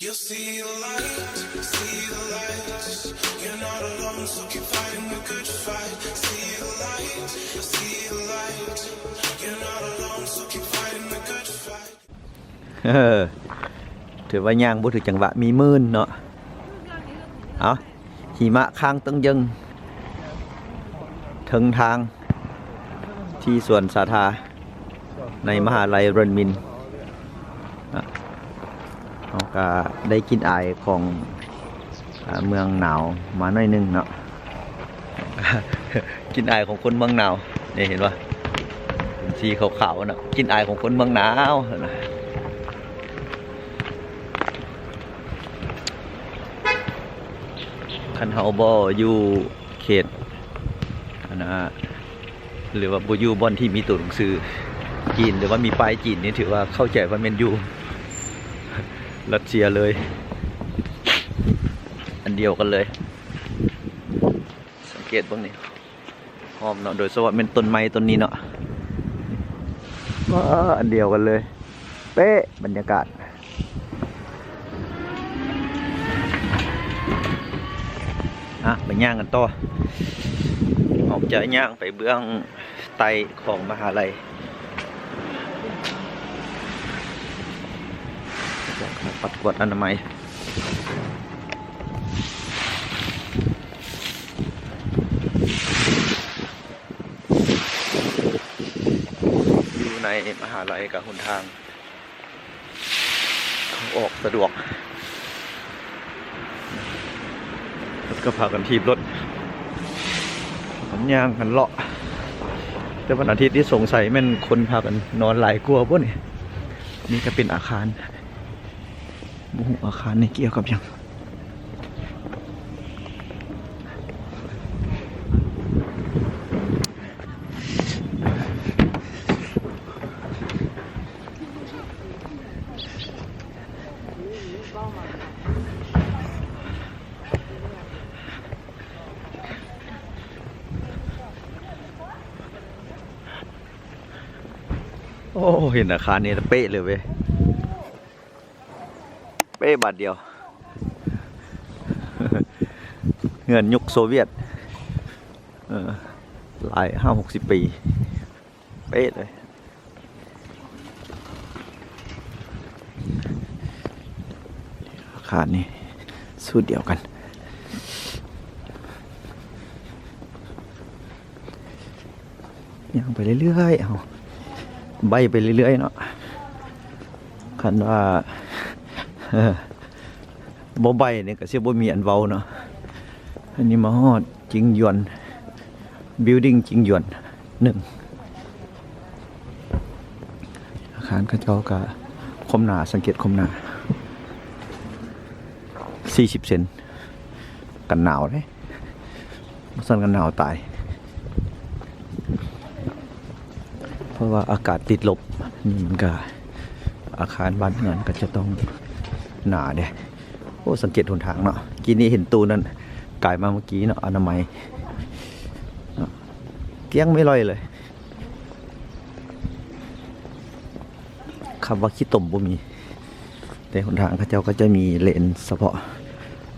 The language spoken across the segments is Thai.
You'll see the light, see the light. You're not alone, so keep fighting the good fight. See the light, see the light. You're not alone, so keep fighting the good fight. ถือว่าย่างบ่ถือจังหวะมีมื่นเนาะเอาหิมะค้างตึงยึงถึงทางที่สวนสาธาในมหาลัยเรนมินเราก็ได้กินอายของเมืองหนาวมาหน่อยนึงเนาะ กินอายของคนเมืองหนาวนี่เห็นป่ะสีขาวๆเนาะกินอายของคนเมืองหนาวนะคันเฮาบ่อยู่เขตนะหรือว่าบ่อยู่บ่อนที่มีตัวหนังสือจีนหรือว่ามีป้ายจีนนี่ถือว่าเข้าใจว่าแม่นอยู่รัสเซียเลยอันเดียวกันเลยสังเกตบ้างนี่หอมเนาะโดยเฉพาะเป็นต้นไม้ต้นนี้เนาะอันเดียวกันเลยเป๊ะบรรยากาศไปย่างกันต่อออกจะย่างไปเบื้องไตของมหาลัยปัดกวาดอนามัยอยู่ในมหาลัยกับหนทางออกสะดวกก็พากันทีบรถมันย่างกันเลาะแต่วันอาทิตย์ที่สงสัยแม่นคนพากันนอนหลายกลัวพวกนี้นี่ก็เป็นอาคารอาคารนี่เกี่ยวกับยังโอ้เห็นอาคารนี้เป๊ะเลยเว้ยเป๊ะบาทเดียว เงินยุคโซเวียตหลาย50-60 ปีเป๊ะเลยอาคารนี้สูตรเดียวกันย่างไปเรื่อยๆเอาใบไปเรื่อยๆเนาะคันว่าบ่ใบเนี่ยก็เสียบ่มีอันเว้าเนาะอันนี้มาฮอดจิงหยวนบิลดิ้งจิงหยวน1อาคารเขาเจ้าก็คมหนาสังเกตคมหนา40 เซนกันหนาวเลยบ่ซั่นกันหนาวตายเพราะว่าอากาศติดลบนี่มันก็อาคารบ้านเรือนก็จะต้องหนาเด้โอ้สังเกตหนทางเนาะกี้นี้เห็นตูนั่นกายมาเมื่อกี้เนาะอนามัยเกี้ยงไม่ลอยเลยคำว่าขี้ตมบ่มีแต่หนทางเขาเจ้าก็จะมีเลนเฉพาะ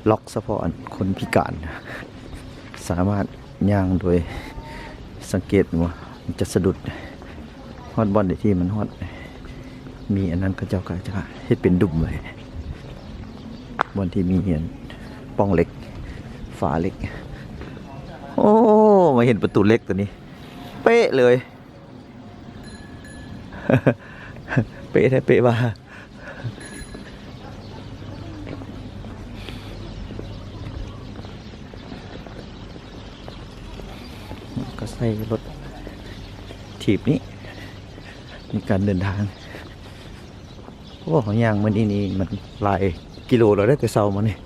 ล็อกเฉพาะคนพิการสามารถย่างโดยสังเกตว่ามันจะสะดุดฮอดบอลที่มันฮอดมีอันนั้นเขาเจ้าก็จะเฮ็ดเป็นดุ่มเลยบอลที่มีเห็นป้องเหล็กฝาเหล็กโอ้มาเห็นประตูเล็กตัวนี้เป๊ะเลย เป๊ะแท้เป๊ะว่าก็ใส่รถถีบนี้ในการเดินทางโอ้ของยางมันนี่มันหลายกิโลเราได้แต่เช้ามาเนี่ย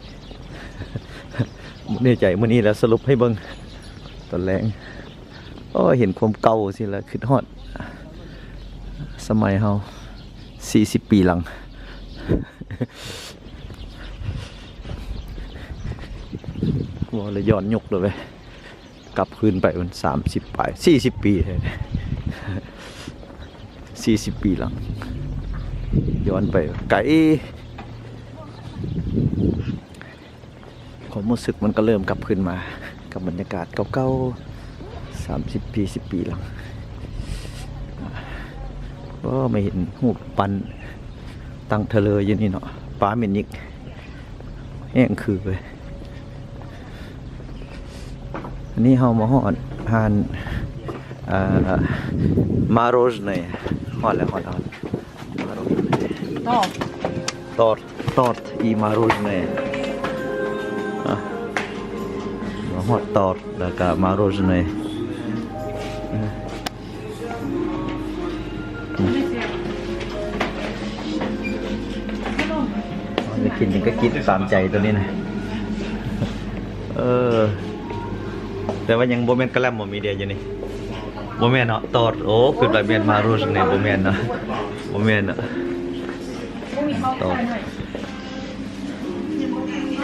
มื้อใจมื้อนี้แล้วสรุปให้เบิ่งตอนแรงโอ้เห็นความเก่าสิละคิดฮอดสมัยเฮา40 ปีหลังว่าเลยย้อนยุคเลยเว้ยกลับคืนไปมัน30 ปี40 ปีเลย40 ปีหลังย้อนไปไกล ความรู้สึกมันก็เริ่มกลับคืนมากับบรรยากาศเก่าๆ30 ปี 10 ปีหลังก็ไม่เห็นหูปปันตั้งเทเลอยู่นี่เนาะป้าเมนิกแห้งคือเลยอันนี้เฮามาฮอดหานมาโรจเน่ฮอดแล้วมาโรจเน่ตอดอีมาโรจเน่มาฮอดตอดแล้วก็มาโรจเน่จะกินยังก็กินตามใจตัวนี้นะแต่ว่ายังโบแมนกระแลมบ่มีเดียอยู่นี่โบแมนเนาะตอดโอ้คือแบบเมียนมารูสเนี่ยโบแมนเนาะโบแมนเนาะตอด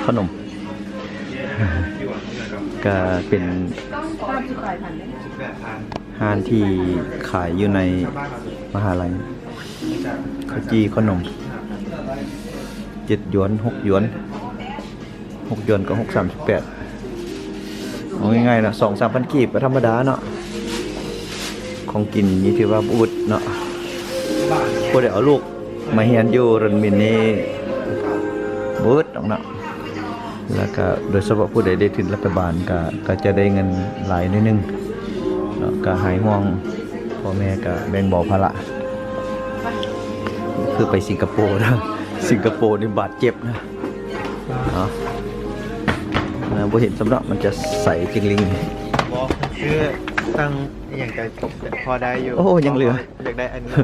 ขนมก็เป็นห้านที่ขายอยู่ในมหาลัยข้าวจีขนม7 หยวน 6 หยวน 6 หยวนก็6.38เอาง่ายๆนะ2-3,000 กีบก็ธรรมดาเนาะของกินนี่ถือว่าอุดเนาะพวกเดี๋ยวเอาลูกมาเฮียนอยู่รันมินนี่บูดเนาะแล้วก็โดยเฉพาะผู้ใดได้ถึงรัฐบาลก็จะได้เงินหลายนิดนึงเนาะก็หายห่วงพ่อแม่ก็แบ่งเบาภาระคือไปสิงคโปร์นะสิงคโปร์นี่บาดเจ็บนะเนาะบ่เห็นสำหรับมันจะใสจริงลิงบอกคือตั้งอย่างใจพอได้อยู่โอ้ยังเหลืออยากได้อันนี้2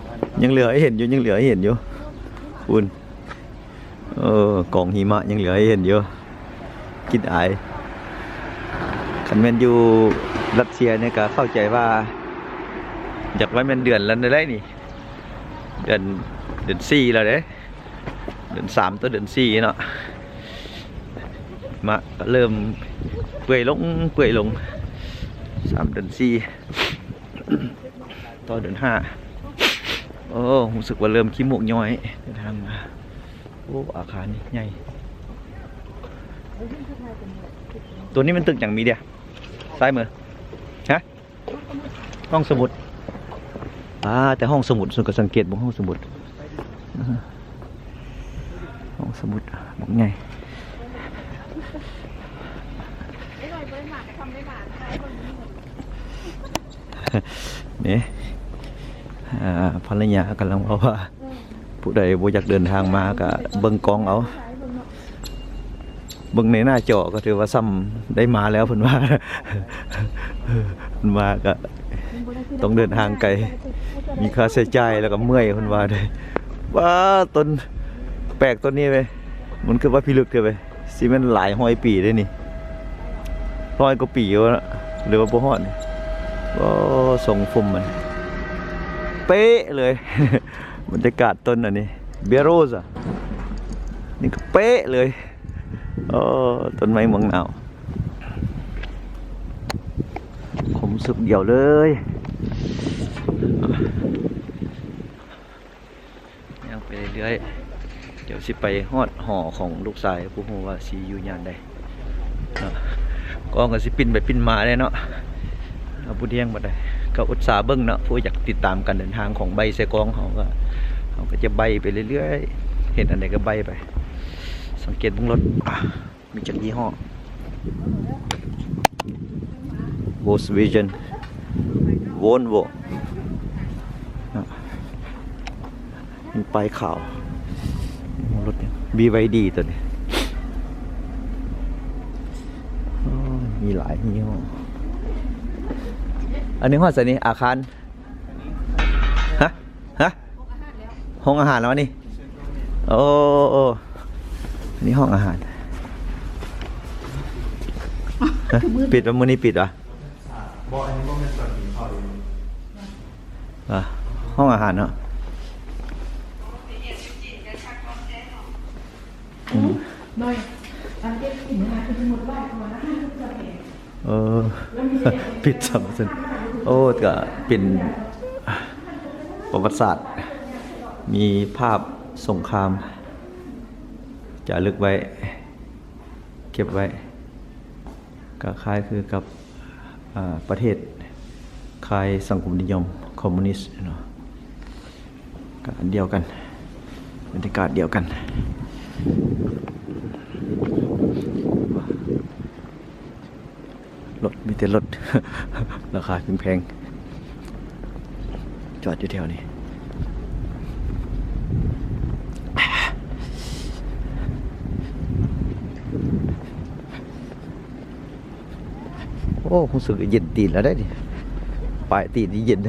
อันยังเหลือให้เห็นอยู่ยังเหลือให้เห็นอยู่คุณกล่องหิมะยังเหลือให้เห็นอยู่กินอายคันแม่นอยู่รัสเซียเนี่ยก็เข้าใจว่าอยากไว้แม่นเดือนแล้วได้นี่เดือน4แล้วเด้เดือน3ตัวเดือน4เนาะมะก็เริ่มเปื่อยลง3 เดือน 4ต่อเดือน 5รู้สึกว่าเริ่มขี้มูกย้อยเดินทางมาโอ้อาคารนี่ใหญ่ตัวนี้มันตึกอย่างมีเดียซ้ายมือฮะห้องสมุดแต่ห้องสมุดส่วนก็สังเกตบนห้องสมุดบอกไงนี่ภรรยากำลังบอกว่าผู้ใดบ่อยากเดินทางมาก็เบิ่งกองเอาเบิ่งในหน้าจอก็ถือว่าซ้ำได้มาแล้วเพิ่นว่าเพิ่นว่าก็ต้องเดินทางไกลมีค่าใช้จ่ายแล้วก็เมื่อยเพิ่นว่าได้ว่าต้นแปลกต้นนี้เว้ยมันคือว่าพิลึกเด้อเว้ยสิมันหลาย100 ปีได้นี่100 กว่าปีแล้วหรือว่าบ่ฮอดนี่ทรงฟุ่มมันเป๊ะเลยบรรยากาศต้นอันนี้เบียโรสอ่ะนี่ก็เป๊ะเลยต้นไม้เมืองหนาวผมสุดเดี่ยวเลยยังไปเรื่อยเดี๋ยวสิไปฮอดหอของลูกชายผู้ฮู้ว่าสิอยู่ย่านใดก็สิปินไปปินมาได้เนาะผู้เที่ยงบ่ได้ก็อุตส่าห์เบิ่งเนาะผู้อยากติดตามการเดินทางของใบเสกองเขาก็จะใบไปเรื่อยๆเห็นอันไหนก็ใบไปสังเกตบุ้งรถมีจักรยี่ห้อ Volkswagen Volvo มีป้ายขาวรถเนี่ย BYD ตัวนี้มีหลายยี่ห้ออันนี้ห้องอะไรนี่อาคารฮะห้องอาหารแล้วนี่โอ้อันนี้ห้องอาหารปิดวันมื้อนี้ปิดวะบอกอันนี้ก็เป็นส่วนที่เขา ห้องอาหารเนาะปิดสัมสันก็เป็นประวัติศาสตร์มีภาพสงครามจะลึกไว้ เก็บไว้ก็คล้ายคือกับประเทศคล้ายสังคมนิยมคอมมิวนิสต์เนาะก็อันเดียวกันบรรยากาศเดียวกันรถมีแต่รถ ราคาแพงๆจอดอยู่แถวนี้โอ้รู้สึกเย็นตีนแล้วได้ดิปลายตีนนี่เย็น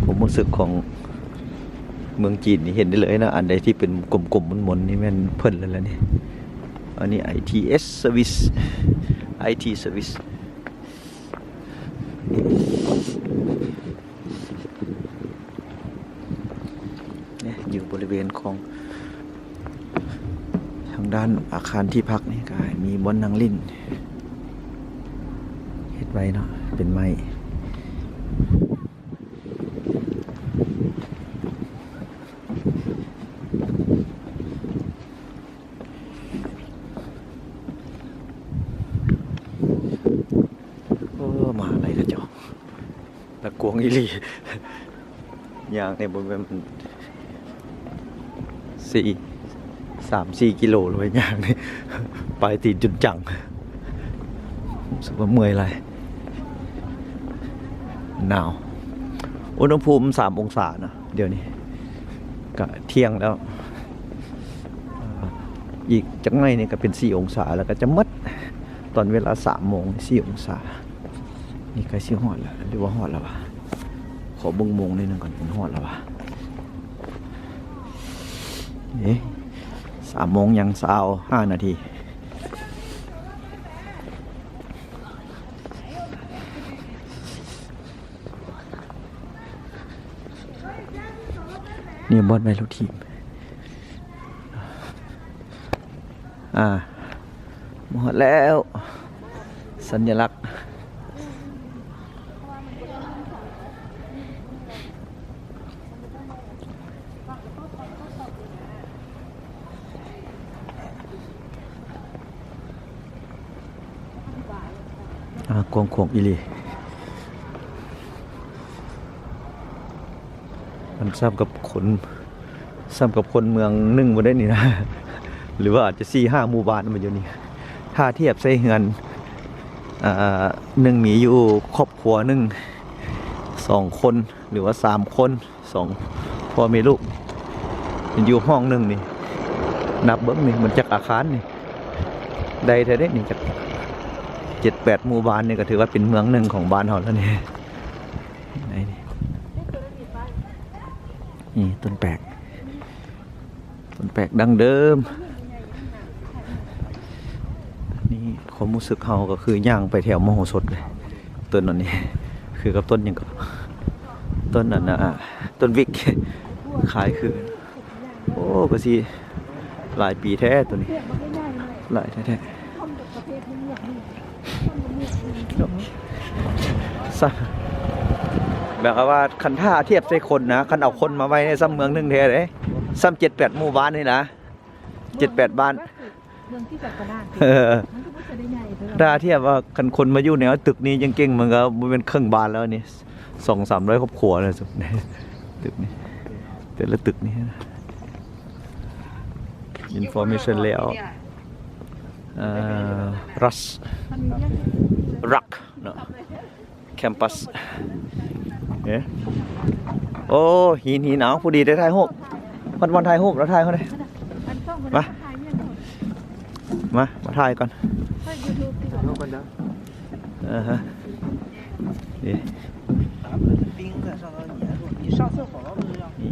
ผมรู้สึกของเมืองจีนนี่เห็นได้เลยนะอันใดที่เป็นกลมๆมนๆนี่แม่นเพิ่นแล้วนี่อันนี้ ITS Service IT Service เนี่ยอยู่บริเวณของทางด้านอาคารที่พักนี่ก็มีบ่อนนั่งลิ้นเฮ็ดไว้เนาะเป็นไม้มาอะไรกันเจ้าตะกวงอีหลีอย่างในบริเวณ3-4 กิโลเลยอย่างนี้ไปตีนจุดจังรู้สึกว่าเมื่อยไรหนาวอุณหภูมิ3 องศานะเดี๋ยวนี้ก็เที่ยงแล้วอีกจังไงนี่ก็เป็น4 องศาแล้วก็จะมัดตอนเวลา3 โมง4 องศานี่ใกล้สิฮอดแล้วหรือว่าฮอดแล้ววะขอเบิ่งโมงนิดนึงก่อนเป็นฮอดแล้ววะ3 โมงยัง25 นาทีนี่บอสไมโลทีมหมดแล้วสัญลักษณ์กวงขวงอีลีมันซ้ำกับคนเมืองนึ่งมาได้นี่นะ หรือว่าอาจจะ4-5 หมู่บ้านมันอยู่นี่ถ้าเทียบใส่เฮือนหนึ่งมีอยู่ครอบครัวหนึ่ง2 คนหรือว่า3 คน2 พ่อแม่ลูกมันอยู่ห้องหนึ่งนี่นับเบิ้งนี่มันจากอาคารนี่ใดแท้ได้นี่จาก7-8 หมู่บ้านนี่ก็ถือว่าเป็นเมืองหนึ่งของบ้านเราแล้วนี่นี่ต้นแปลกดังเดิมนี่ความรู้สึกเขาก็คือย่างไปแถวมโหสถเลยต้นนั้นนี่คือกับต้นยังกับต้นนั้นนะต้นวิกขายคือโอ้ก็สิหลายปีแท้ตัวนี้หลายแท้ๆแบบว่าคันท่าเทียบใส่คนนะคันเอาคนมาไว้ในซ้ำเมืองหนึ่งแท้เลยซ้ำ7-8 หมู่บ้านนี่นะ7-8 บ้านเมืองที่จัดกระดาษมันก็ไม่จะได้ใหญ่ถ้าเทียบว่าคันคนมาอยู่ในตึกนี้ยังเก่งมันก็เป็นครึ่งบ้านแล้วนี่200-300 ครอบครัวเลยสุดตึกนี้แต่ละตึกนี้นะ information แล้วรักเนาะแคมปัสโอ้หินหนาวพอดีได้ถ่ายรูปวันถ่ายรูปแล้วถ่ายเขาเลยมาถ่ายก่อน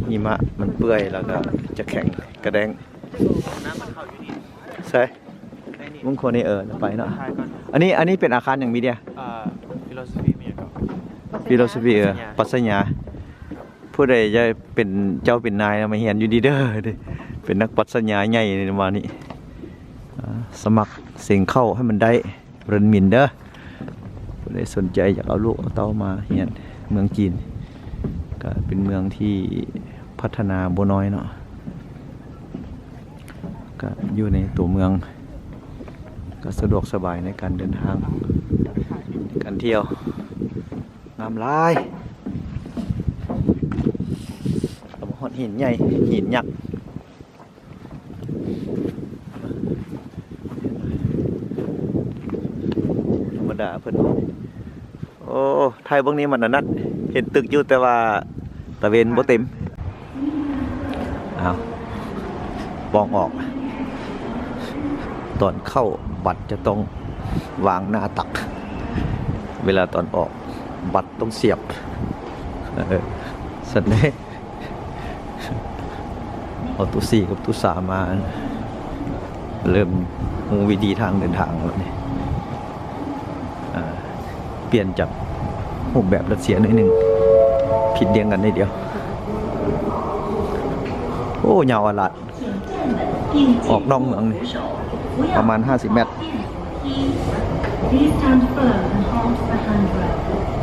หิมะมันเปื่อยแล้วก็จะแข็งกระแดงใช่มึงคนนี้ไปเนาะอันนี้เป็นอาคารอย่างมีเดียฟิโลโซฟีปรัชญาผู้ใดจะเป็นเจ้าเป็นนายมาเฮียนอยู่ดีเด้อเป็นนักปรัชญาใหญ่ในวันนี้สมัครเสียงเข้าให้มันได้เรียนมินเด้อผู้ใดสนใจอยากเอาลูกเอาเต้ามาเฮียนเมืองจีนก็เป็นเมืองที่พัฒนาบ่น้อยเนาะ ก็อยู่ในตัวเมืองก็สะดวกสบายในการเดินทางการเที่ยวงามหลายเอามาฮอดหินใหญ่หินยักษ์ธรรมดาเพิ่นโอ้ไทยเบิ่งนี้มันนั่นเห็นตึกอยู่แต่ว่าตะเวนบ่เต็มอ้าวปองออกตอนเข้าบัตรจะต้องวางหน้าตักเวลาตอนออกบัตรต้องเสียบสันนี้เอาตู้4กับตู้3มาเริ่มมูวิธีทางเดินทางแล้วนี่เปลี่ยนจากรูปแบบรัสเซียหน่อยหนึ่งผิดเดียงกันได้เดียวโอ้ยาวอลัดออกนอกเมืองนี่ประมาณ50 เมตร Please stand firm and hold the handrail.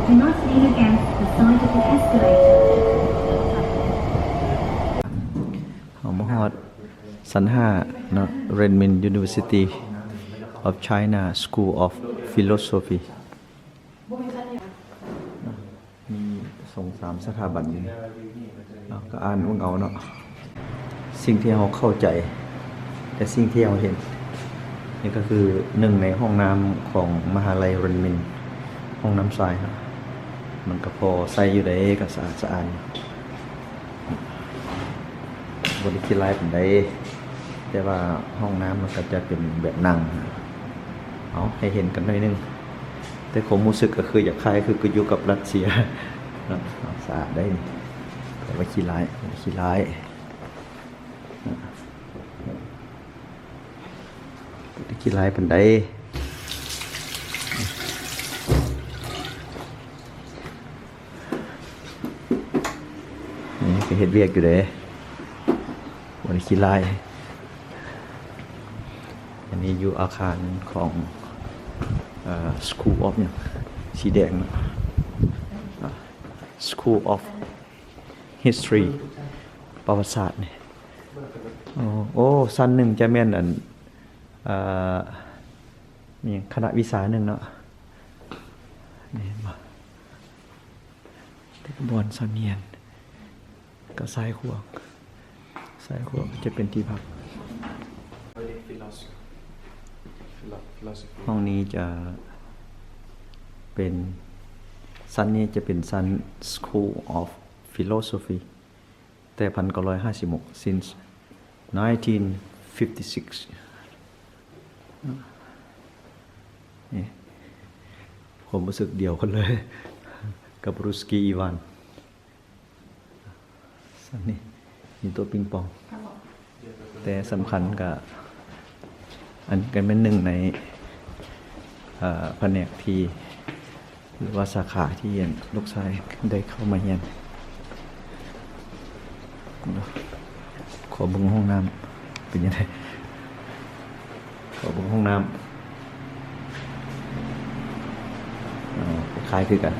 Do not lean against the side of the escalator. เอามาฮอดสัน5เนาะ Renmin University of China School of Philosophy มี2-3 สถาบันอยู่เนาะก็อ่านเอาเนาะสิ่งที่เราเข้าใจและสิ่งที่เราเห็นนี่ก็คือหนึ่งในห้องน้ำของมหาลัยเรนมินห้องน้ำทรายครับมันก็พอใส่อยู่ได้ก็สะอาดสะอาดบริคิดไลฟ์เป็นได้แต่ว่าห้องน้ำมันก็จะเป็นแบบนั่งเอาให้เห็นกันหน่อยนึงแต่ผมรู้สึกก็คืออยากคล้ายคืออยู่กับรัสเซียสะอาดได้แต่ว่าขี้ไลฟ์ขี้ร้ายเป็นได้นี่ก็เฮ็ดเวียกอยู่เด้วันนี้ขี้ร้ายอันนี้อยู่อาคารของSchool of เนี่ยสีแดงนะ School of History ประวัติศาสตร์นี่โอ้สั้นหนึ่งจะแม่นอันมีคณะวิสาหนึ่งเนาะนี่มาเด็กบอลซาเมียนก็ซ้ายขวาจะเป็นที่พักห้องนี้จะเป็นชั้นนี้จะเป็นชั้น School of Philosophy แต่1956 since 1956นี่ผมรู้สึกเดียวกันเลยกับรูสกี้อีวานสันนี่มีตัวปิงปองแต่สำคัญกับอันกันเป็นหนึ่งในแผนกที่หรือว่าสาขาที่ลูกชายได้เข้ามาเรียนขอบึงห้องน้ำเป็นยังไงขอบนห้องน้ำคล้ายคือกัน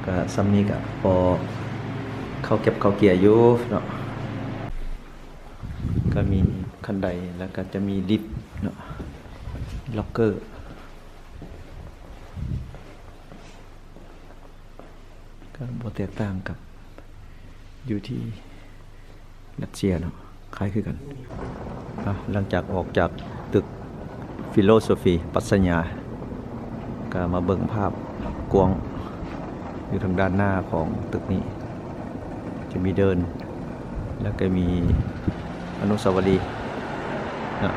ก็ซ้ำนี้ก็พอเข้าเก็บเข้าเกียร์อยู่เนาะก็มีคันไดแล้วก็จะมีลิฟต์เนาะล็อกเกอร์ก็บ่แตกต่างกับอยู่ที่รัสเซียเนาะคล้ายคือกันหลังจากออกจากตึกฟิโลโซฟีปัสญาก็มาเบิ่งภาพกวางอยู่ทางด้านหน้าของตึกนี้จะมีเดินแล้วก็มีอนุสาวรีย์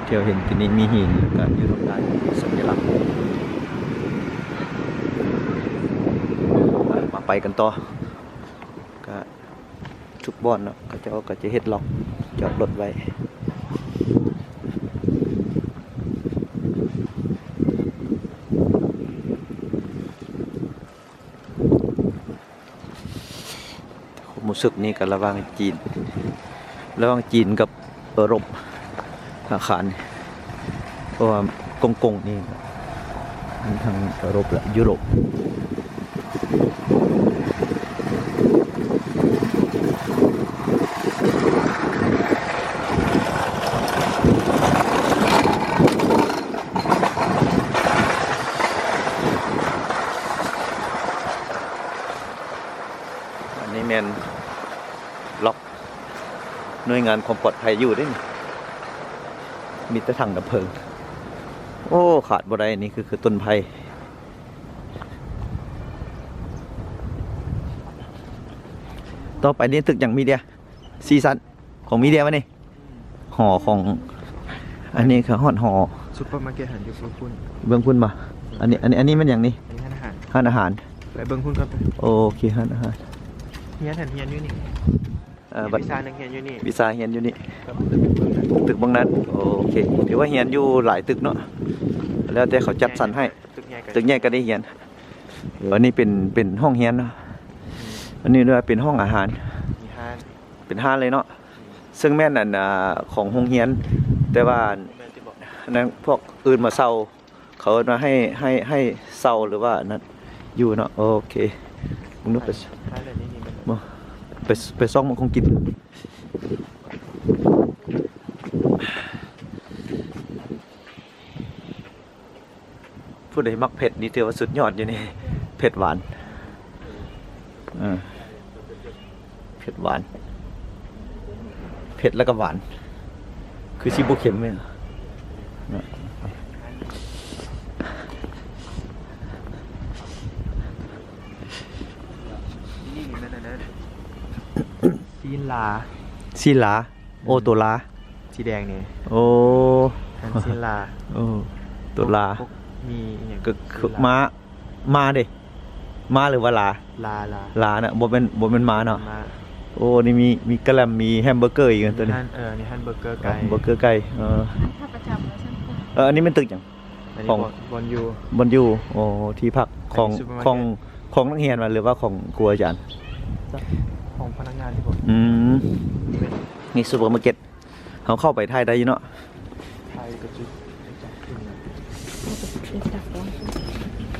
เที่ยวเห็นที่นี่มีหินก็อยู่ทางด้านสัญลักษณ์มาไปกันต่อก็ทุกบ่อนเนาะก็จะเฮ็ดล็อกจอดรถไว้ผมรู้สึกนี่กับระหว่างจีนกับยุโรปอาคารเพราะว่ากงนี่มันทางยุโรปและยุโรป หน่วยงานความปลอดภัยอยู่ได้นี่มีแต่ถังดับเพลิงโอ้ขาดบ่ได้นี่คือต้นไผ่ต่อไปนี่ตึกอย่างมีเดียซีซันของมีเดียวะนี่ห่อของอันนี้คือห่อ ซุปเปอร์มาร์เก็ตหันอยู่พุ่น เบื้องพุ่นมาอันนี้มันอย่างนี้ อันนี้อาหาร ห้านอาหาร ไปเบิ้งพุ่นก็ไป โอเคห้านอาหาร เฮียนหันเฮียนอยู่นี่ บัต วิชาหนึ่งเฮียนอยู่นี่ วิซาเฮียนอยู่นี่ กับตึกเบิ้งนั้น ตึกบางนั้นโอเคถือว่าเฮียนอยู่หลายตึกเนาะแล้วแต่เขาจัดสรรให้ ตึกใหญ่กัน ตึกใหญ่ก็ได้เฮียนอันนี้เป็นห้องเฮียนเนาะอันนี้ด้วยเป็นห้องอาหาร มีห้าน เป็นห้านเลยเนาะซึ่งแม่นอันของห้องเฮียน แต่ว่า แม่ที่บอก นั้นพวกอื่นมาเซาเขามาให้เซาหรือว่านั้นอยู่เนาะโอเคมึงนึกไป ห้านอะไรนี่มัน ไปซ่องมันคงกินผู้ใดมักเผ็ดนี่ถือว่าสุดยอดอยู่นี่เผ็ดหวานเผ็ดหวานเผ็ดแล้วก็หวานคือชิบุเข็มไหมอะ นี่มันอันนั้นซีนลา ซีลาโอตัวลา สีแดงนี่ โอ้ ฮันซีนลา โอ้ตัวลา พวกมีอย่าง ก็คือม้าเด้ม้าหรือว่าลา ลา ลาน่ะบ่เป็นม้าเนาะ มา โอ้นี่มีกะแลมมีแฮมเบอร์เกอร์อีกอันตัวนี้ นี่ฮันเบอร์เกอร์ไก่ เบอร์เกอร์ไก่ถ้าประจำแล้วฉันก็ อันนี้เป็นตึกอย่าง อัน ขอ นี้ ง บอลยู บนอยู่โอ้ที่พักของ อันนี้ซูเปอร์มาร์เก็ต ของนักเรียนมาหรือว่าของครูอาจารย์ ของพนักงานที่ผม นี่ซูเปอร์มาร์เก็ตเขาเข้าไปไทยได้อยู่เนาะ ไทยก็จุด เด็กดักร้อง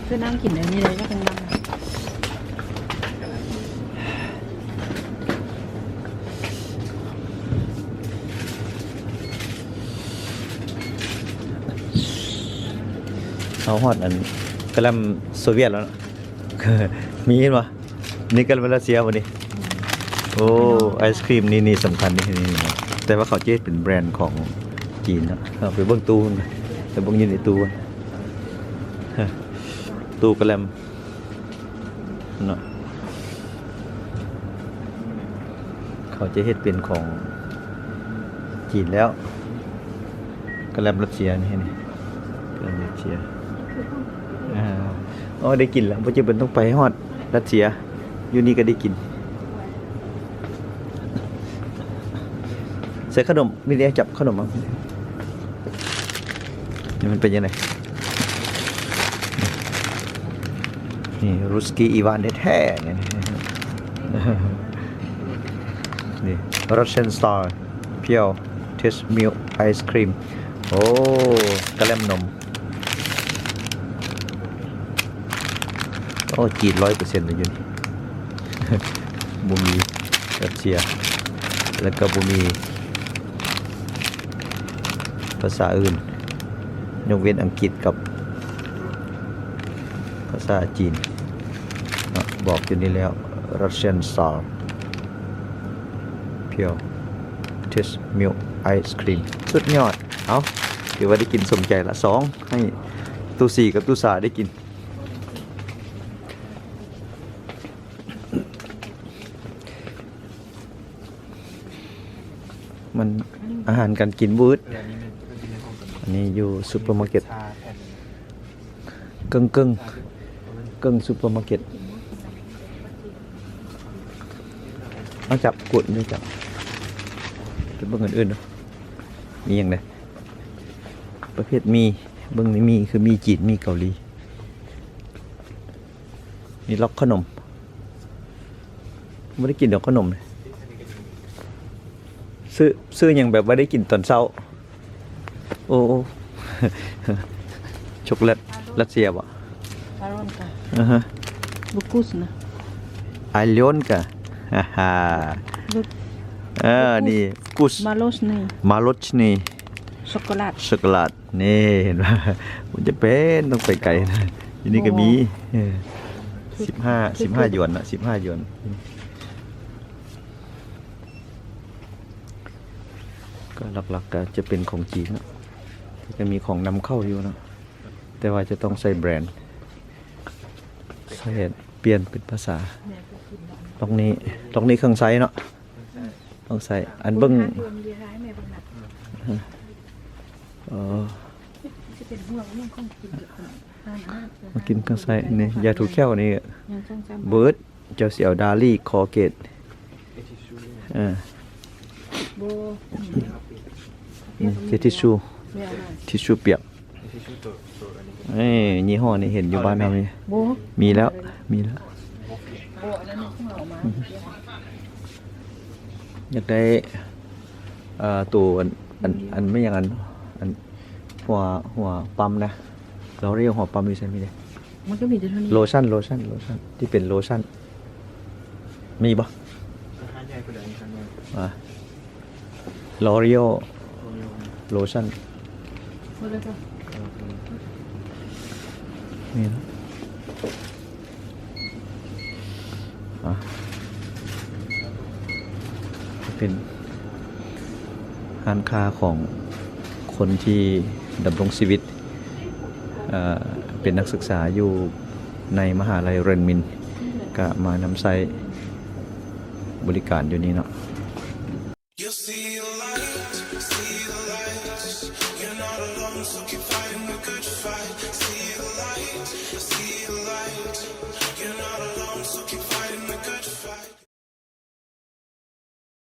คือนั่งกินอันนี้เลยก็เป็นนั่ง เขาฮอดอันกะแลมโซเวียตแล้วเนาะ มีเห็นปะนี่กะแลมรัสเซียวันนี้โอ้ไอศครีมนี่สำคัญนี่แต่ว่าเขาเจ๊เป็นแบรนด์ของจีนเนาะเอาไปเบิ้งตู้กันไปเบิ้งอยืนในตู้กันฮะตู้กะแลมเนาะเขาจะเฮ็ดเป็นของจีนแล้วกะแลมรัสเซียนี่กะแลมรัสเซียอ๋อได้กินแล้วปัจจุบันต้องไปฮอดรัสเซียอยู่นี่ก็ได้กินใส่ขนมมีเดียจับขนมมั้งนี่มันเป็นยังไงนี่รุสกี้อีวานแท้ๆเนี่ยนี่ Russian Star Pure Taste Milk Ice Cream โอ้กระแลมนมโอ้จีน100%เลยอยู่นี่ บุมีรัสเซียแล้วก็บุมีภาษาอื่นยกเว้นอังกฤษกับภาษาจีนบอกอยู่นี่แล้ว Russian Star Pure Taste Milk Ice Cream สุดยอดเอาถือว่าได้กินสมใจละ2ให้ตู้4กับตู้3ได้กินมันอาหารการกินบูด อันนี้มันก็เป็นของกัน อันนี้อยู่ซูเปอร์มาร์เก็ต ชาแผ่น กึ่งซูเปอร์มาร์เก็ตเอาจับกดด้วยจับจะเบิ่งอื่นๆเนาะมีอย่างไรประเภทมีเบิ่งนี่มีคือมีจีนมีเกาหลีมีล็อกขนมไม่ได้กินดอกขนมเลยซื้ออย่างแบบว่าได้กินตอนเช้าโอ้ ช็อกโกแลตรัสเซียบ่ อารอนกะ ฮะ บุกุสนะ ไอเลอนกะฮ่าฮ่า บุก นี่กุส มาโลสนี่ มาลชนี่ ช็อกโกแลต ช็อกโกแลตนี่เห็นป่ะมันจะเป็นต้องไปไกลนะอันนี้ก็มี15หยวนนะ15หยวน ก็หลักๆก็จะเป็นของจีนเนาะที่จะมีของนำเข้าอยู่เนาะแต่ว่าจะต้องใส่แบรนด์ใส่เปลี่ยนเป็นภาษาตรงนี้เครื่องไซส์เนาะต้องใส่อันเบิ้ง รวมดีร้ายแม่บังหนัก จะเป็นห่วงเรื่องของกินเด็กคน มากินเครื่องไซส์นี่ยาถูกแค่วนี่ ยังจ้องจำ เบิร์ดเจ้าเสี่ยวดาลี่คอเกตโบนี่ทิชชู่ แม่อะไร ทิชชู่เปียก ที่ชื่อตัวอันนี้ เอ้ยยี่ห้อนี้เห็นอยู่บ้านเรานี่ โบ มีแล้ว โบอันนั้นของเรามา อยากได้ตัวอันไม่อย่างอันหัวปั๊มนะเราเรียกหัวปั๊มอยู่ใช่ไหมเนี่ย มันก็มีแต่เท่านี้ โลชั่นที่เป็นโลชั่นมีปะ ห้าใหญ่กว่าเดิมครับเนี่ย ลอเรียลโลชั่น หมดแล้วจ้ะ นี่นะเป็นร้านค้าของคนที่ดำรงชีวิตเป็นนักศึกษาอยู่ในมหาลัยเรนมินก็มานำใช้บริการอยู่นี่เนาะ You'll see